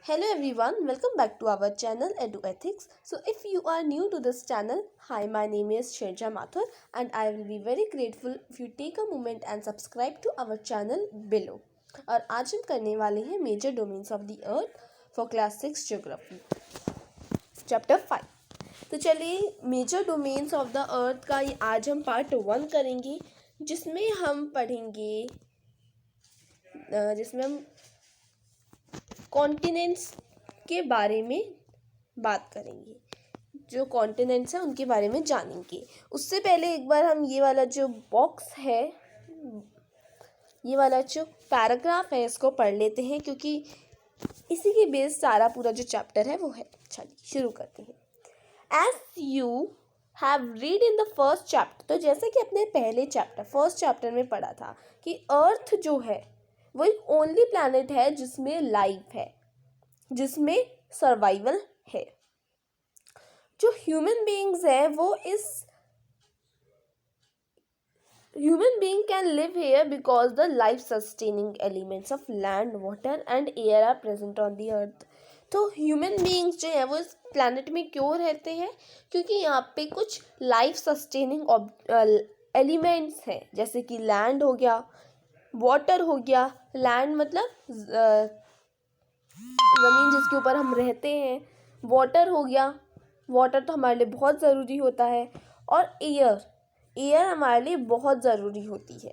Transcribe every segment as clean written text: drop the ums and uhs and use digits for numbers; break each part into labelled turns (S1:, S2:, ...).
S1: Hello everyone, welcome back to our channel EduEthics. So if you are new to this channel, hi, my name is Sherja Mathur and I will be very grateful if you take a moment and subscribe to our channel below. और आज हम करने वाले हैं major domains of the earth for class 6 geography chapter 5। तो चलिए major domains of the earth का आज हम पार्ट 1 करेंगे जिसमें हम पढ़ेंगे जिसमें हम कॉन्टिनेंट्स के बारे में बात करेंगे। जो कॉन्टिनेंट्स हैं उनके बारे में जानेंगे। उससे पहले एक बार हम ये वाला जो बॉक्स है, ये वाला जो पैराग्राफ है, इसको पढ़ लेते हैं क्योंकि इसी के बेस सारा पूरा जो चैप्टर है वो है। चलिए शुरू करते हैं। As you have read in the first chapter, तो जैसे कि अपने पहले चैप्टर फर्स्ट चैप्टर में पढ़ा था कि अर्थ जो है वो एक ओनली प्लैनेट है जिसमें लाइफ है, जिसमें सर्वाइवल है। जो ह्यूमन बीइंग्स है वो is human being can live here because the life sustaining elements of land, water and air are present on the earth. तो ह्यूमन बीइंग्स जो है वो इस प्लैनेट में क्यों रहते हैं? क्योंकि यहाँ पे कुछ लाइफ सस्टेनिंग एलिमेंट्स हैं, जैसे कि लैंड हो गया, वाटर हो गया। लैंड मतलब ज़मीन जिसके ऊपर हम रहते हैं। वाटर हो गया, वाटर तो हमारे लिए बहुत ज़रूरी होता है। और एयर हमारे लिए बहुत ज़रूरी होती है,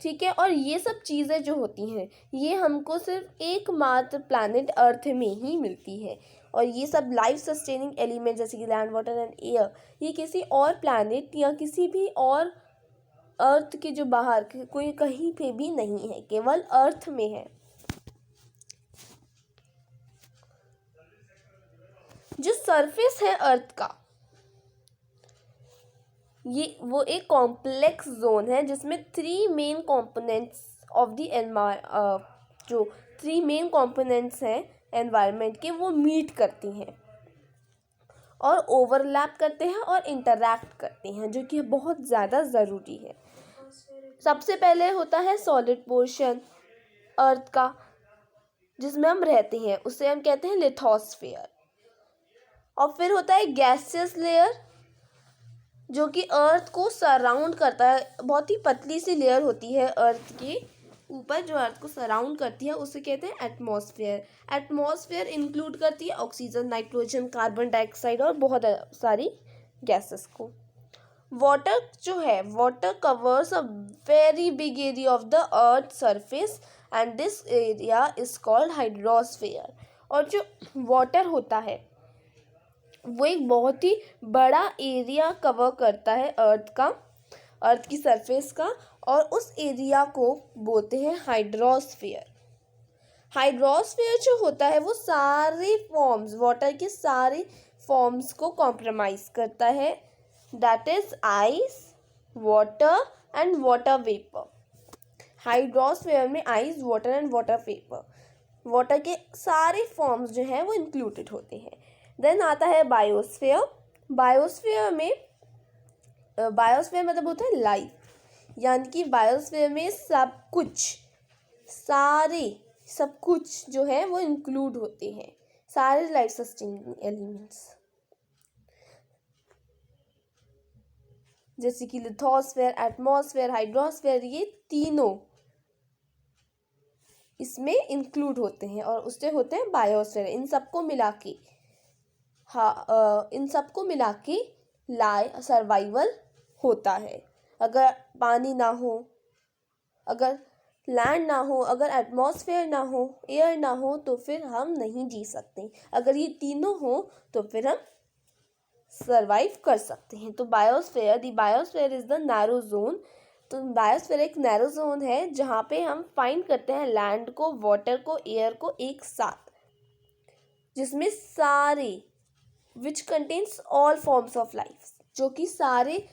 S1: ठीक है। और ये सब चीज़ें जो होती हैं ये हमको सिर्फ एकमात्र प्लैनेट अर्थ में ही मिलती है। और ये सब लाइफ सस्टेनिंग एलिमेंट जैसे कि लैंड, वाटर एंड एयर, ये किसी और प्लैनेट या किसी भी और अर्थ के जो बाहर कोई कहीं पे भी नहीं है, केवल अर्थ में है। जो सरफेस है अर्थ का, ये वो एक कॉम्प्लेक्स जोन है जिसमें three main components of the जो थ्री मेन कंपोनेंट्स हैं एनवायरनमेंट के, वो मीट करती हैं और ओवरलैप करते हैं और इंटरैक्ट करते हैं, जो कि बहुत ज़्यादा ज़रूरी है। सबसे पहले होता है सॉलिड पोर्शन अर्थ का जिसमें हम रहते हैं, उसे हम कहते हैं लिथोस्फेयर। और फिर होता है गैसियस लेयर जो कि अर्थ को सराउंड करता है। बहुत ही पतली सी लेयर होती है अर्थ के ऊपर जो अर्थ को सराउंड करती है, उसे कहते हैं एटमॉस्फेयर। एटमॉस्फेयर इंक्लूड करती है ऑक्सीजन, नाइट्रोजन, कार्बन डाइऑक्साइड और बहुत सारी गैसेस को। वाटर जो है, water covers a very big area of the earth surface and this area is called hydrosphere. और जो वाटर होता है वो एक बहुत ही बड़ा एरिया कवर करता है अर्थ की सरफेस का, और उस एरिया को बोलते हैं हाइड्रोस्फेयर। हाइड्रोस्फेयर जो होता है वो सारे फॉर्म्स, वाटर के सारे फॉर्म्स को कॉम्प्रोमाइज करता है, that is ice, water and water vapour. Hydrosphere में ice, water and water vapour, water के सारे फॉर्म्स जो हैं वो इंक्लूडेड होते हैं। देन आता है बायोस्फेयर। बायोस्फेयर मतलब होता है लाइफ, यानी कि बायोस्फेयर में सब कुछ जो है वो इंक्लूड होते हैं, सारे लाइफ सस्टेनिंग एलिमेंट्स, जैसे कि लिथोस्फेयर, एटमॉस्फेयर, हाइड्रोस्फेयर, ये तीनों इसमें इंक्लूड होते हैं और उससे होते हैं बायोस्फेयर। इन सबको मिला के सर्वाइवल होता है। अगर पानी ना हो, अगर लैंड ना हो, अगर एटमॉस्फेयर ना हो, एयर ना हो, तो फिर हम नहीं जी सकते। अगर ये तीनों हो तो फिर हम सर्वाइव कर सकते हैं। तो biosphere is the narrow zone. तो बायोस्फीयर एक नैरो जोन है जहाँ पे हम फाइंड करते हैं लैंड को, वाटर को, एयर को एक साथ, जिसमें सारे which contains all forms of life, जो कि सारे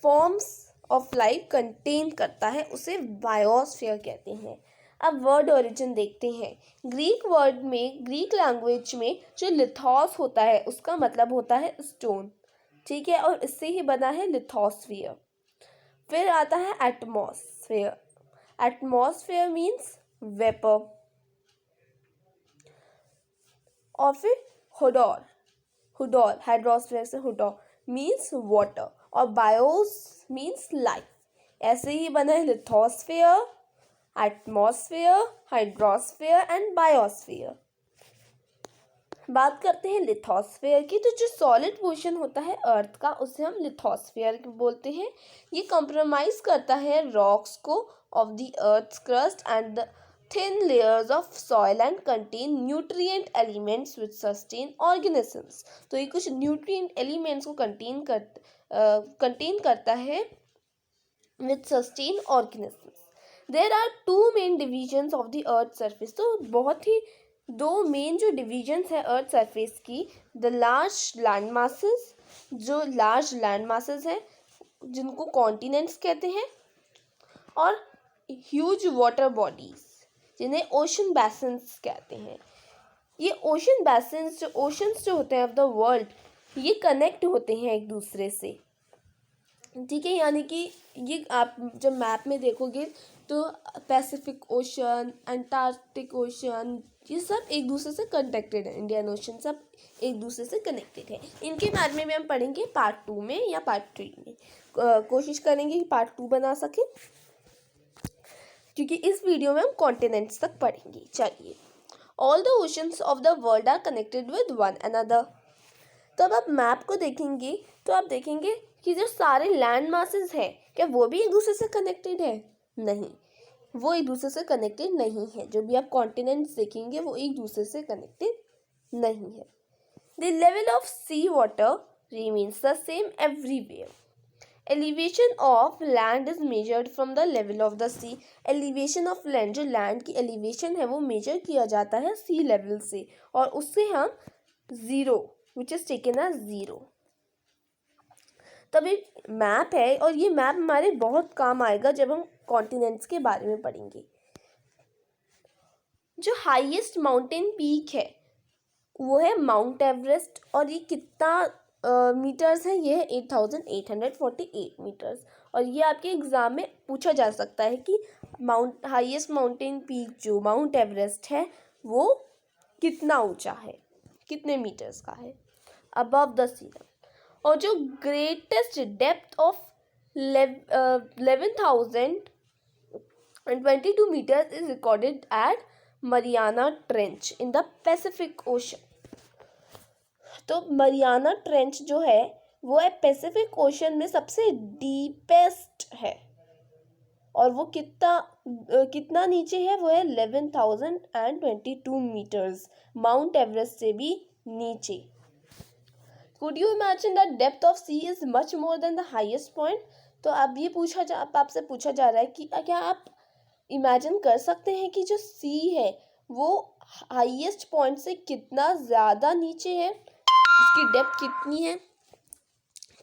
S1: फॉर्म्स ऑफ लाइफ कंटेन करता है, उसे बायोस्फीयर कहते हैं। अब वर्ड ओरिजिन देखते हैं। ग्रीक लैंग्वेज में जो लिथोस होता है उसका मतलब होता है स्टोन, ठीक है, और इससे ही बना है लिथोस्फियर। फिर आता है atmosphere means vapour. Of a हुडॉर, हुडॉर हाइड्रोस्फीयर से हुडॉर मीन्स वाटर और बायोस मीन्स लाइफ। ऐसे ही बना है lithosphere, atmosphere, hydrosphere and biosphere. बात करते हैं लिथोस्फीयर की, तो जो सॉलिड पोर्शन होता है अर्थ का उसे हम लिथोस्फीयर बोलते हैं। ये कंप्रोमाइज करता है रॉक्स को of the earth's crust and the thin layers of soil and contain nutrient elements which sustain organisms। तो ये कुछ nutrient elements को contain करता है which sustain organisms। There are two main divisions of the earth surface। तो बहुत ही दो main जो डिविजन्स है अर्थ सरफेस की, द लार्ज लैंड मासेस, जो लार्ज लैंड मासेस हैं जिनको कॉन्टिनेंट्स कहते हैं, और ह्यूज वाटर बॉडीज जिन्हें ओशन बेसिन्स कहते हैं। ये ओशन बेसिन्स, जो ओशंस जो होते हैं ऑफ द वर्ल्ड, ये कनेक्ट होते हैं एक दूसरे से, ठीक है। यानी कि ये आप जब मैप में देखोगे तो पैसिफिक ओशन, अंटार्कटिक ओशन, ये सब एक दूसरे से कनेक्टेड है। इंडियन ओशन सब एक दूसरे से कनेक्टेड है। इनके बारे में भी हम पढ़ेंगे पार्ट 2 में या पार्ट 3 में। कोशिश करेंगे कि पार्ट 2 बना सकें, क्योंकि इस वीडियो में हम कॉन्टिनेंट्स तक पढ़ेंगे। चलिए, all the oceans of the world are connected with one another. तो अब आप मैप को देखेंगे तो आप देखेंगे कि जो सारे लैंड मासेस हैं, क्या वो भी एक दूसरे से कनेक्टेड है? नहीं, वो एक दूसरे से कनेक्टेड नहीं है। जो भी आप कॉन्टिनेंट्स देखेंगे वो एक दूसरे से कनेक्टेड नहीं है। The level of sea water remains the same everywhere. Elevation of land is measured from the level of the sea. Elevation of land, जो लैंड की एलिवेशन है वो मेजर किया जाता है सी लेवल से, और उससे हम zero which is taken as zero. तब एक मैप है, और ये मैप हमारे बहुत काम आएगा जब हम कॉन्टिनेंट्स के बारे में पढ़ेंगे। जो हाईएस्ट माउंटेन पीक है वो है माउंट एवरेस्ट, और ये कितना मीटर्स है? ये है 8848 मीटर्स। और ये आपके एग्ज़ाम में पूछा जा सकता है कि हाईएस्ट माउंटेन पीक जो माउंट एवरेस्ट है वो कितना ऊंचा है, कितने मीटर्स का है, अबव द सी लेवल। और जो greatest depth of 11,022 meters is recorded at Mariana trench in the Pacific Ocean. तो मरियाना ट्रेंच जो है वो है पैसिफिक ओशन में सबसे डीपेस्ट है, और वो कितना नीचे है? वो है 11,022 मीटर्स, माउंट एवरेस्ट से भी नीचे। Could you imagine that depth of sea is much more than the highest point? तो अब ये आपसे पूछा जा रहा है कि क्या आप इमेजिन कर सकते हैं कि जो सी है वो हाईएस्ट पॉइंट से कितना ज़्यादा नीचे है, उसकी डेप्थ कितनी है।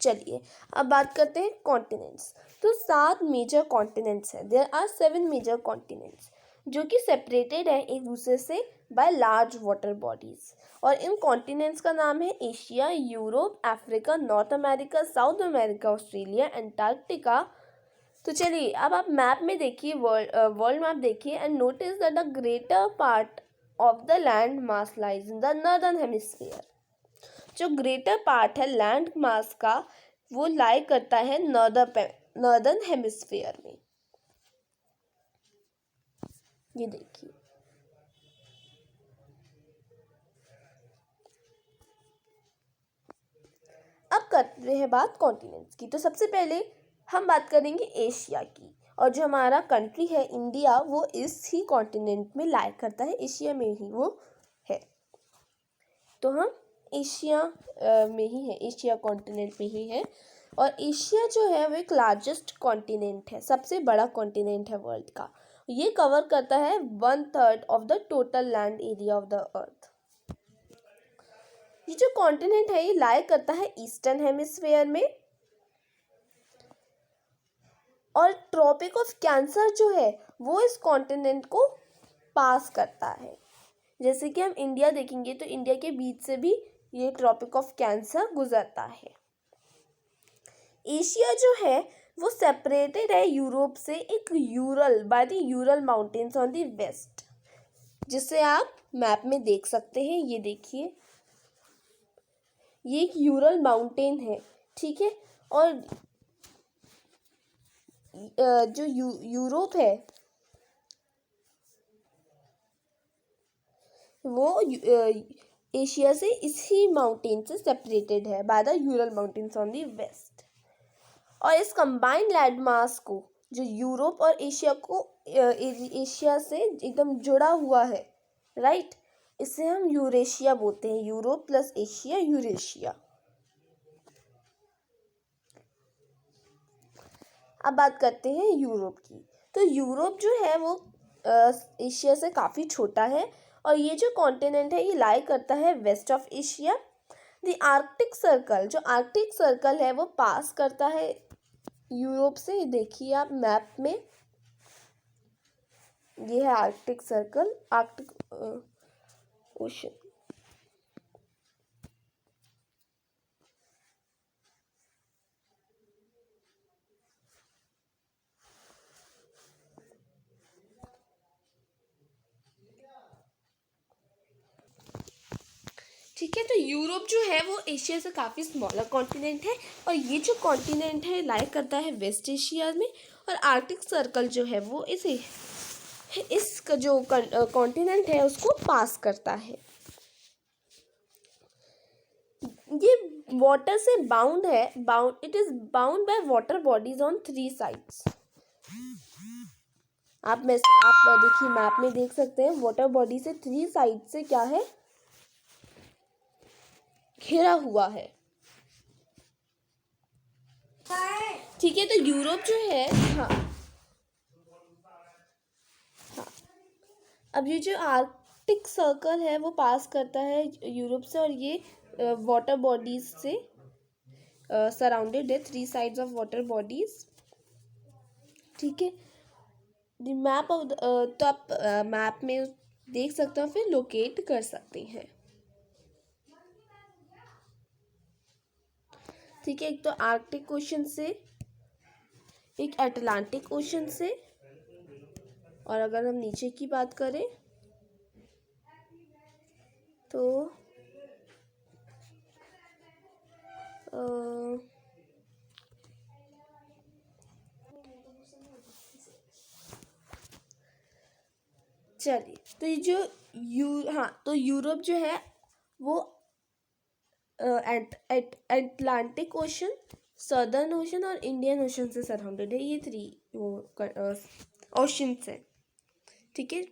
S1: चलिए अब बात करते हैं कॉन्टिनेंट्स। तो 7 मेजर कॉन्टिनेंट्स हैं। देयर आर 7 मेजर कॉन्टिनेंट्स जो कि सेपरेटेड है एक दूसरे से बाय लार्ज वाटर बॉडीज, और इन कॉन्टिनेंट्स का नाम है Asia, Europe, Africa, north America, south America, Australia, Antarctica. तो चलिए अब आप मैप में देखिए, वर्ल्ड मैप देखिए, and notice that the greater part of the land mass lies in the northern hemisphere. जो ग्रेटर पार्ट है लैंड मास का वो लाई करता है नॉर्दर्न हेमिस्फीयर में। ये देखिए, अब करते हैं बात कॉन्टिनेंट्स की। तो सबसे पहले हम बात करेंगे एशिया की, और जो हमारा कंट्री है इंडिया वो इस ही कॉन्टिनेंट में लाई करता है, एशिया में ही वो है। तो हम एशिया में ही है, एशिया कॉन्टिनेंट में ही है। और एशिया जो है वो एक लार्जेस्ट कॉन्टिनेंट है, सबसे बड़ा कॉन्टिनेंट है वर्ल्ड का। ये कवर करता है 1/3 of the total land area of the अर्थ। ये जो कॉन्टिनेंट है ये लाई करता है ईस्टर्न हेमिस्फीयर में, और ट्रॉपिक ऑफ कैंसर जो है वो इस कॉन्टिनेंट को पास करता है। जैसे कि हम इंडिया देखेंगे तो इंडिया के बीच से भी ये ट्रॉपिक ऑफ कैंसर गुजरता है। एशिया जो है वो सेपरेटेड है यूरोप से एक Ural by the Ural mountains on the west. जिसे आप मैप में देख सकते हैं। ये देखिए, ये एक यूरल माउंटेन है, ठीक है। और जो यूरोप है वो एशिया से इसी माउंटेन से सेपरेटेड है by the Ural mountains on the west. और इस कंबाइंड लैंड मास को, जो यूरोप और एशिया को एशिया से एकदम जुड़ा हुआ है, राइट, इसे हम यूरेशिया बोलते हैं। Europe plus Asia, Eurasia. अब बात करते हैं यूरोप की। तो यूरोप जो है वो एशिया से काफ़ी छोटा है, और ये जो कॉन्टिनेंट है ये लाई करता है west of Asia. The Arctic circle, जो आर्कटिक सर्कल है वो पास करता है यूरोप से। देखिए आप मैप में, ये है आर्कटिक सर्कल, आर्कटिक ओशन। ठीक है, तो यूरोप जो है वो एशिया से काफ़ी स्मॉलर कॉन्टिनेंट है, और ये जो कॉन्टिनेंट है लाई करता है वेस्ट एशिया में। और आर्कटिक सर्कल जो है वो इस जो कॉन्टिनेंट है उसको पास करता है। ये वाटर से बाउंड है, it is bound by water bodies on 3 sides. आप देखिए मैप में देख सकते हैं, वाटर बॉडी से 3 साइड से क्या है, घिरा हुआ है। ठीक है, तो यूरोप जो है, हाँ हाँ, अब ये जो आर्कटिक सर्कल है वो पास करता है यूरोप से, और ये वाटर बॉडीज से सराउंडेड है, 3 साइड्स ऑफ वाटर बॉडीज। ठीक है, द मैप ऑफ तो आप मैप में देख सकते हो, फिर लोकेट कर सकते हैं। ठीक है, एक तो आर्कटिक ओशन से, एक अटलांटिक ओशन से, और अगर हम नीचे की बात करें तो चलिए, तो ये जो तो यूरोप जो है वो अटलांटिक ओशन, सदर्न ओशन और इंडियन ओशन से सराउंडेड है। ये 3 वो ओशंस है, ठीक है।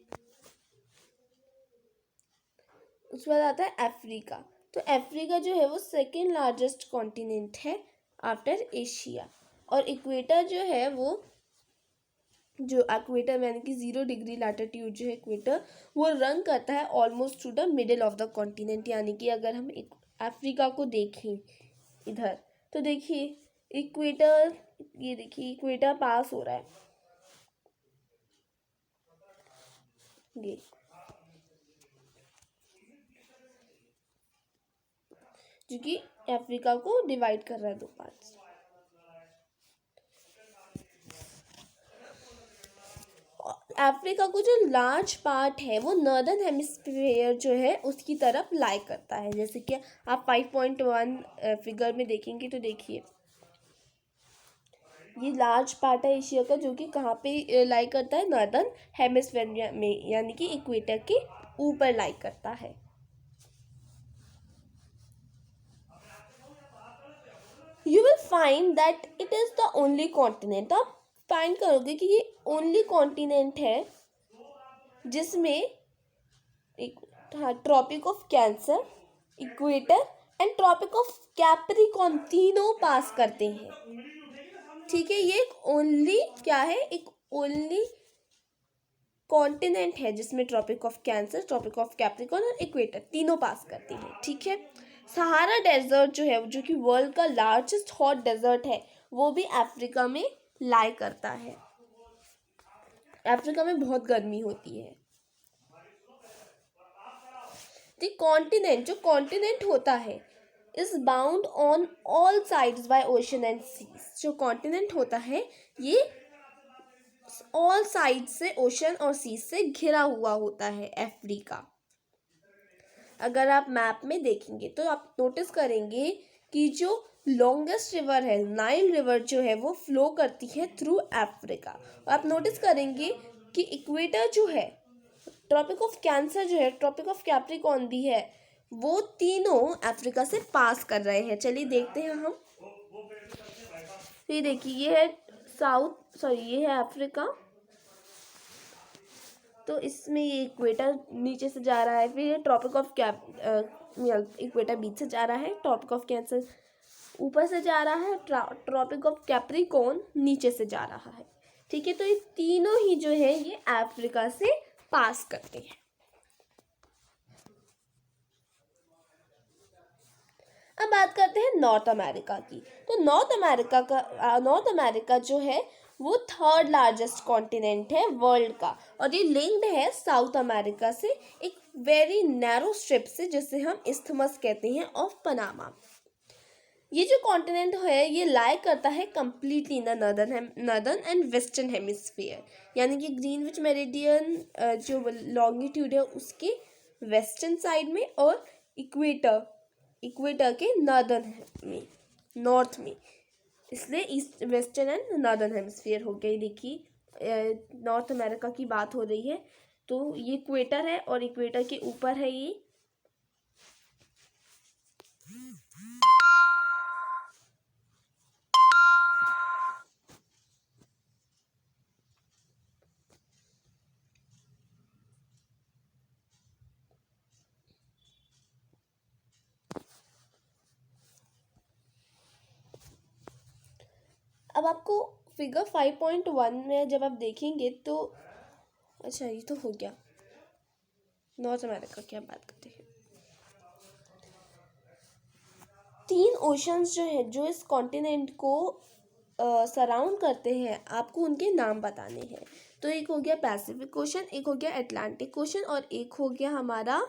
S1: उसके बाद आता है अफ्रीका। तो अफ्रीका जो है वो सेकेंड लार्जेस्ट कॉन्टिनेंट है आफ्टर एशिया। और इक्वेटर जो है वो, जो इक्वेटर यानी कि 0 डिग्री लैटिट्यूड जो है इक्वेटर, वो रन करता है almost two the middle of the continent. यानी कि अगर हम अफ्रीका को देखें इधर, तो देखिए इक्वेटर, ये देखिए इक्वेटर पास हो रहा है, ये जो कि अफ्रीका को डिवाइड कर रहा है 2 पार्ट्स। अफ्रीका को जो लार्ज पार्ट है वो नॉर्दर्न हेमिस्फीयर जो है उसकी तरफ लाई करता है। जैसे कि आप 5.1 फिगर में देखेंगे तो देखिए ये लार्ज पार्ट है एशिया का, जो कि कहाँ पे लाई करता है, नॉर्दर्न हेमिस्फीयर में, यानी कि इक्वेटर के ऊपर लाई करता है। You will find that it is the only continent. आप फाइंड करोगे कि ये ओनली कॉन्टिनेंट है जिसमें एक Tropic of Cancer, equator and Tropic of Capricorn तीनों पास करते हैं। ठीक है, ये एक ओनली क्या है, एक ओनली कॉन्टिनेंट है जिसमें Tropic of Cancer, Tropic of Capricorn और इक्वेटर तीनों पास करते हैं। ठीक है, सहारा डेजर्ट जो है, जो कि वर्ल्ड का लार्जेस्ट हॉट डेजर्ट है, वो भी अफ्रीका में लाई करता है। अफ्रीका में बहुत गर्मी होती है। द कॉन्टिनेंट, जो कॉन्टिनेंट होता है, is bound on all sides by ocean and seas. जो कॉन्टिनेंट होता है ये ऑल साइड से ओशन और सी से घिरा हुआ होता है अफ्रीका। अगर आप मैप में देखेंगे तो आप नोटिस करेंगे कि जो लॉन्गेस्ट रिवर है नाइल रिवर जो है वो फ्लो करती है थ्रू अफ्रीका। आप नोटिस करेंगे कि इक्वेटर जो है, ट्रॉपिक ऑफ कैंसर जो है, ट्रॉपिक ऑफ कैप्रिकॉर्न भी है, वो तीनों अफ्रीका से पास कर रहे हैं। चलिए देखते हैं हम। ये देखिए, ये है ये है अफ्रीका। तो इसमें ये इक्वेटर नीचे से जा रहा है, फिर ये ट्रॉपिक ऑफ इक्वेटर बीच से जा रहा है, ट्रॉपिक ऑफ कैंसर ऊपर से जा रहा है, ट्रॉपिक ऑफ कैप्रिकॉर्न नीचे से जा रहा है। ठीक है, तो ये तीनों ही जो है ये अफ्रीका से पास करते हैं। अब बात करते हैं नॉर्थ अमेरिका की। तो नॉर्थ अमेरिका जो है वो थर्ड लार्जेस्ट कॉन्टिनेंट है वर्ल्ड का, और ये लिंक्ड है साउथ अमेरिका से एक वेरी नैरो स्ट्रिप से, जिसे हम इस्थमस कहते हैं ऑफ पनामा। ये जो कॉन्टिनेंट है ये लाई करता है completely in the northern and western hemisphere, यानी कि ग्रीनविच मेरिडियन जो लॉन्गिट्यूड है उसके वेस्टर्न साइड में, और इक्वेटर के नॉर्थ में, इसलिए east western and northern hemisphere हो गई। देखिए नॉर्थ अमेरिका की बात हो रही है, तो ये इक्वेटर है और इक्वेटर के ऊपर है ये। अब आपको फिगर 5.1 में जब आप देखेंगे तो, अच्छा ये तो हो गया नॉर्थ अमेरिका की। आप बात करते हैं, 3 ओशंस जो है जो इस कॉन्टिनेंट को सराउंड करते हैं, आपको उनके नाम बताने हैं। तो एक हो गया पैसिफिक ओशन, एक हो गया अटलांटिक ओशन, और एक हो गया हमारा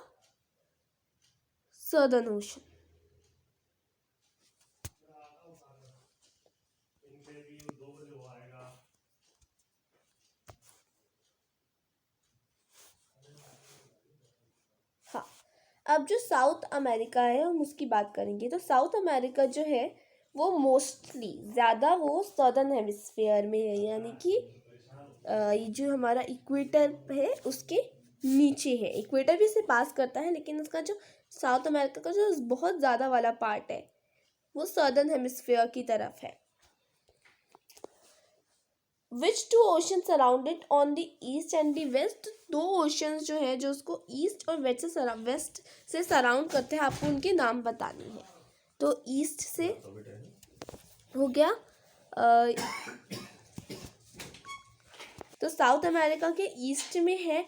S1: सदर्न ओशन। हाँ, अब जो साउथ अमेरिका है हम उसकी बात करेंगे। तो साउथ अमेरिका जो है वो मोस्टली ज़्यादा वो सदर्न हेमिस्फीयर में है, यानी कि ये जो हमारा इक्वेटर है उसके नीचे है। इक्वेटर भी इसे पास करता है, लेकिन उसका जो साउथ अमेरिका का जो बहुत ज़्यादा वाला पार्ट है वो सदर्न हेमिस्फीयर की तरफ है। Which two ocean surrounded on the east and the west? 2 oceans जो है जो उसको ईस्ट और वेस्ट से सराउंड करते हैं, आपको उनके नाम बताने हैं। तो ईस्ट से हो गया तो साउथ अमेरिका के ईस्ट में है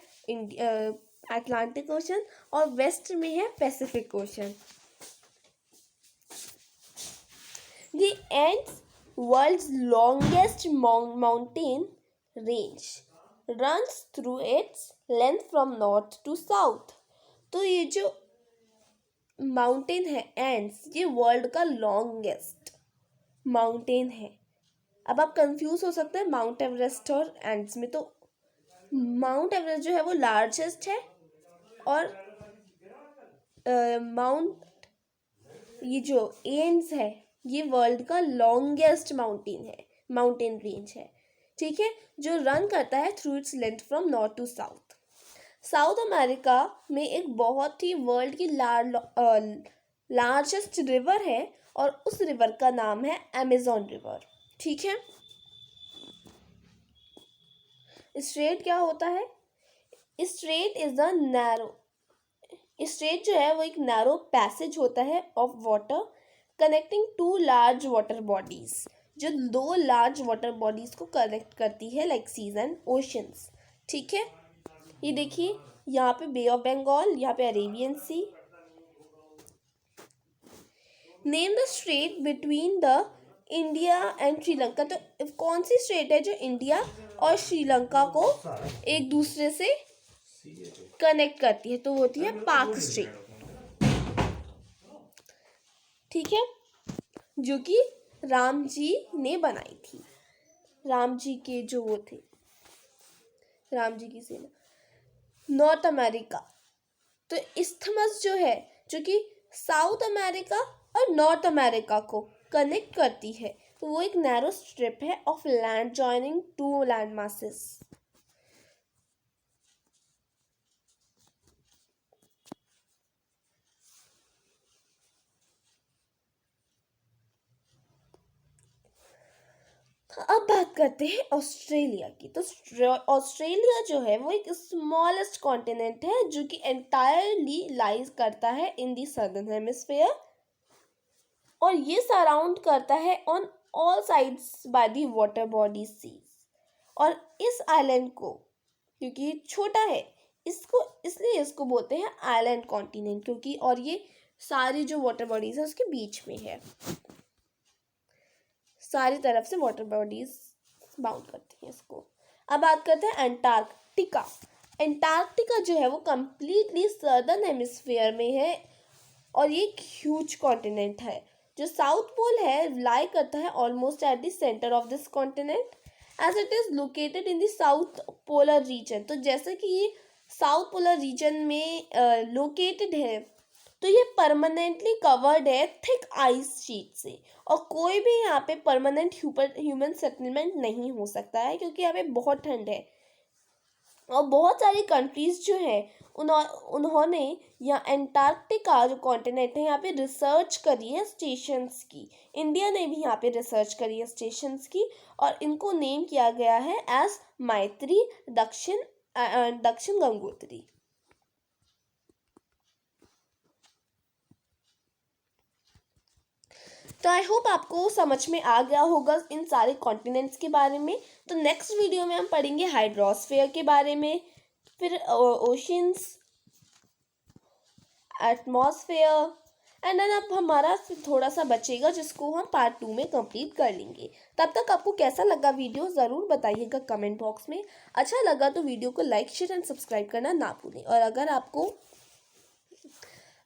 S1: अटलांटिक ओशन, और वेस्ट में है Pacific ocean. The ends world's longest mountain range runs through its length from north to south। तो ये जो माउंटेन है एंड्स, ये वर्ल्ड का लॉन्गेस्ट माउंटेन है। अब आप कंफ्यूज हो सकते हैं माउंट एवरेस्ट और एंड्स में। तो माउंट एवरेस्ट जो है वो लार्जेस्ट है, और ये जो एंड्स है ये वर्ल्ड का लॉन्गेस्ट माउंटेन रेंज है। ठीक है, जो रन करता है through its length from north to south. South America में एक बहुत ही वर्ल्ड की लार्जेस्ट रिवर है, और उस रिवर का नाम है अमेज़न रिवर। ठीक है, स्ट्रेट क्या होता है? स्ट्रेट जो है वो एक नैरो पैसेज होता है of water connecting 2 large water bodies, जो 2 लार्ज वाटर बॉडीज को कनेक्ट करती है, लाइक सीज एंड ओशंस। ठीक है, ये देखिए यहाँ पे बे ऑफ बंगाल, यहाँ पे Arabian Sea. Name the strait between the India and Sri Lanka. तो कौन सी स्ट्रेट है जो इंडिया और श्रीलंका को एक दूसरे से कनेक्ट करती है? तो वो होती है पाक स्ट्रेट। ठीक है, जो कि राम जी ने बनाई थी, राम जी के जो वो थे। राम जी की सेना। नॉर्थ अमेरिका, तो इस्थमस जो है, जो कि साउथ अमेरिका और नॉर्थ अमेरिका को कनेक्ट करती है, तो वो एक नैरो स्ट्रिप है of land joining two land masses. अब बात करते हैं ऑस्ट्रेलिया की। तो ऑस्ट्रेलिया जो है वो एक स्मॉलेस्ट कॉन्टिनेंट है जो कि एंटायरली लाइज करता है इन दी सदर्न हेमिस्फेयर, और ये सराउंड करता है on all sides by the water body seas. और इस आइलैंड को, क्योंकि ये छोटा है, इसको इसलिए इसको बोलते हैं आइलैंड कॉन्टिनेंट, क्योंकि और ये सारी जो वाटर बॉडीज है उसके बीच में है, सारी तरफ से वाटर बॉडीज बाउंड करती हैं इसको। अब बात करते हैं अंटार्कटिका। अंटार्कटिका जो है वो कंप्लीटली सदर्न हेमिस्फीयर में है, और ये एक ह्यूज कॉन्टिनेंट है। जो साउथ पोल है लाई करता है almost at the centre of this continent, as it is located in the south polar region. तो जैसे कि ये साउथ पोलर रीजन में लोकेटेड है, तो ये परमानेंटली कवर्ड है थिक आइस शीट से, और कोई भी यहाँ पे परमानेंट ह्यूमन सेटलमेंट नहीं हो सकता है, क्योंकि यहाँ पे बहुत ठंड है। और बहुत सारी कंट्रीज जो है उन्होंने यहाँ एंटार्क्टिका जो कॉन्टिनेंट है यहाँ पे रिसर्च करी है स्टेशंस की। इंडिया ने भी यहाँ पे रिसर्च करी है स्टेशंस की, और इनको नेम किया गया है एज मैत्री, दक्षिण गंगोत्री। तो आई होप आपको समझ में आ गया होगा इन सारे कॉन्टिनेंट्स के बारे में। तो नेक्स्ट वीडियो में हम पढ़ेंगे हाइड्रोस्फीयर के बारे में, फिर ओशंस, एटमॉस्फेयर, एंड देन अब हमारा थोड़ा सा बचेगा जिसको हम पार्ट 2 में कंप्लीट कर लेंगे। तब तक आपको कैसा लगा वीडियो ज़रूर बताइएगा कमेंट बॉक्स में। अच्छा लगा तो वीडियो को लाइक, शेयर एंड सब्सक्राइब करना ना भूलें, और अगर आपको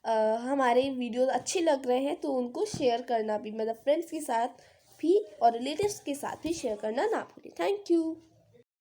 S1: हमारे वीडियोस अच्छे लग रहे हैं तो उनको शेयर करना भी, मतलब फ्रेंड्स के साथ भी और रिलेटिव्स के साथ भी शेयर करना ना भूलें। Thank you.